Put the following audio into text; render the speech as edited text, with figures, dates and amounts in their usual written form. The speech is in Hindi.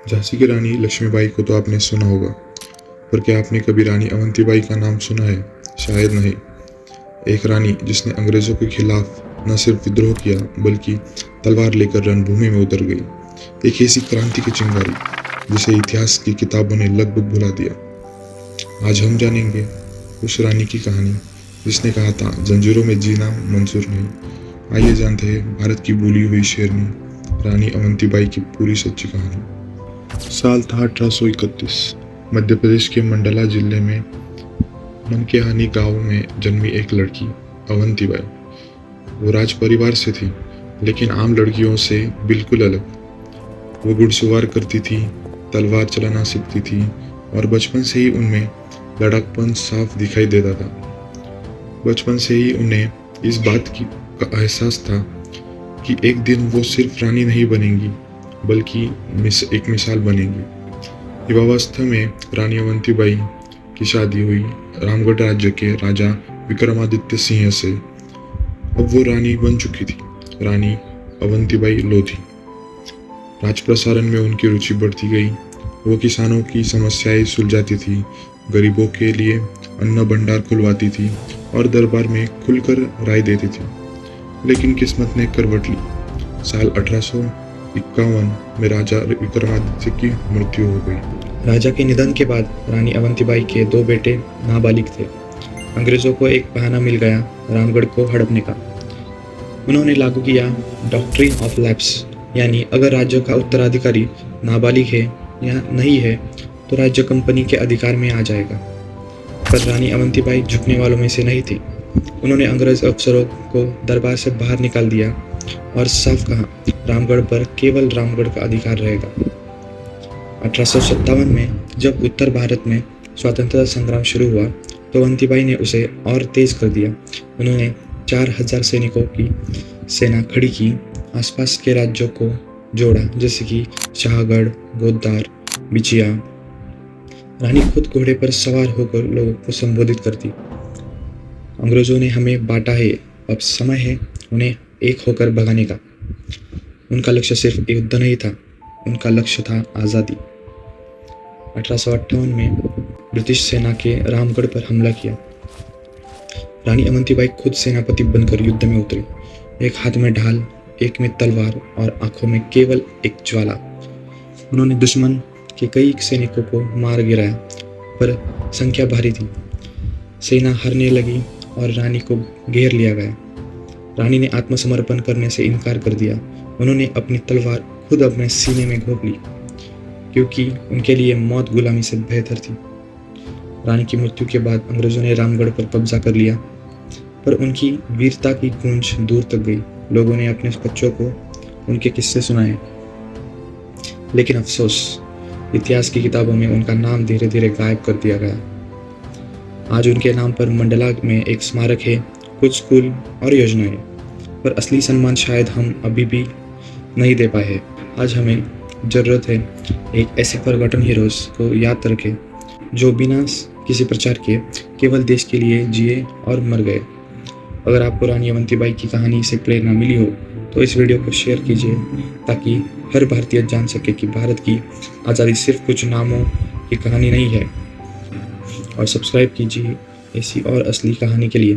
झांसी की रानी लक्ष्मीबाई को तो आपने सुना होगा, पर क्या आपने कभी रानी अवंतीबाई का नाम सुना है? शायद नहीं। एक रानी जिसने अंग्रेजों के खिलाफ न सिर्फ विद्रोह किया बल्कि तलवार लेकर रणभूमि में उतर गई। एक ऐसी क्रांति की चिंगारी जिसे इतिहास की किताबों ने लगभग भुला दिया। आज हम जानेंगे उस रानी की कहानी जिसने कहा था जंजीरों में जीना मंजूर नहीं। आइए जानते हैं भारत की भूली हुई शेरनी रानी अवंतीबाई की पूरी सच्ची कहानी। साल था 1831। मध्य प्रदेश के मंडला जिले में मनकेहानी गांव में जन्मी एक लड़की अवंतीबाई। वो राज परिवार से थी, लेकिन आम लड़कियों से बिल्कुल अलग। वो घुड़सवार करती थी, तलवार चलाना सीखती थी और बचपन से ही उनमें लड़कपन साफ दिखाई देता था। बचपन से ही उन्हें इस बात का एहसास था कि एक दिन वो सिर्फ रानी नहीं बनेंगी बल्कि एक मिसाल बनेंगी। युवावस्था में रानी अवंतीबाई की शादी हुई रामगढ़ राज्य के राजा विक्रमादित्य सिंह से। अब वो रानी बन चुकी थी, रानी अवंतीबाई लोधी। राज प्रसारण में उनकी रुचि बढ़ती गई। वो किसानों की समस्याएं सुलझाती थी, गरीबों के लिए अन्न भंडार खुलवाती थी और दरबार में खुलकर राय देती थी। लेकिन किस्मत ने करवट ली। साल 1851 में राजा विक्रमादित्य की मृत्यु हो गई। राजा के निधन के बाद रानी अवंतीबाई के 2 बेटे नाबालिग थे। अंग्रेजों को एक बहाना मिल गया रामगढ़ को हड़पने का। उन्होंने लागू किया डॉक्ट्रिन ऑफ लैप्स, यानी अगर राज्य का उत्तराधिकारी नाबालिग है या नहीं है तो राज्य कंपनी के अधिकार में आ जाएगा। पर रानी अवंतीबाई झुकने वालों में से नहीं थी। उन्होंने अंग्रेज अफसरों को दरबार से बाहर निकाल दिया और साफ कहा रामगढ़ पर केवल रामगढ़ का अधिकार रहेगा। 1857 में जब उत्तर भारत में स्वतंत्रता संग्राम शुरू हुआ तो अवंतीबाई ने उसे और तेज कर दिया। उन्होंने 4000 सैनिकों की सेना खड़ी की, आसपास के राज्यों को जोड़ा जैसे कि शाहगढ़, गोद्दार, बिचिया। रानी खुद घोड़े पर सवार होकर लोगों को संबोधित करती। अंग्रेजों ने हमें बांटा है, अब समय है उन्हें एक होकर भगाने का। उनका लक्ष्य सिर्फ युद्ध नहीं था, उनका लक्ष्य था आज़ादी। 1858 में ब्रिटिश सेना के रामगढ़ पर हमला किया। रानी अवंतीबाई खुद सेनापति बनकर युद्ध में उतरी। एक हाथ में ढाल, एक में तलवार और आंखों में केवल एक ज्वाला। उन्होंने दुश्मन के कई सैनिकों को मार गिराया, पर संख्या भारी थी। सेना हारने लगी और रानी को घेर लिया गया। रानी ने आत्मसमर्पण करने से इनकार कर दिया। उन्होंने अपनी तलवार खुद अपने सीने में घोंप ली, क्योंकि उनके लिए मौत गुलामी से बेहतर थी। रानी की मृत्यु के बाद अंग्रेजों ने रामगढ़ पर कब्जा कर लिया, पर उनकी वीरता की गूंज दूर तक गई। लोगों ने अपने बच्चों को उनके किस्से सुनाए, लेकिन अफसोस इतिहास की किताबों में उनका नाम धीरे धीरे गायब कर दिया गया। आज उनके नाम पर मंडला में एक स्मारक है, कुछ स्कूल और योजनाएं, पर असली सम्मान शायद हम अभी भी नहीं दे पाए हैं। आज हमें ज़रूरत है एक ऐसे फॉरगॉटन हीरोज को याद रखें जो बिना किसी प्रचार के केवल देश के लिए जिए और मर गए। अगर आपको रानी अवंतीबाई की कहानी से प्रेरणा मिली हो तो इस वीडियो को शेयर कीजिए, ताकि हर भारतीय जान सके कि भारत की आज़ादी सिर्फ कुछ नामों की कहानी नहीं है। और सब्सक्राइब कीजिए ऐसी और असली कहानी के लिए।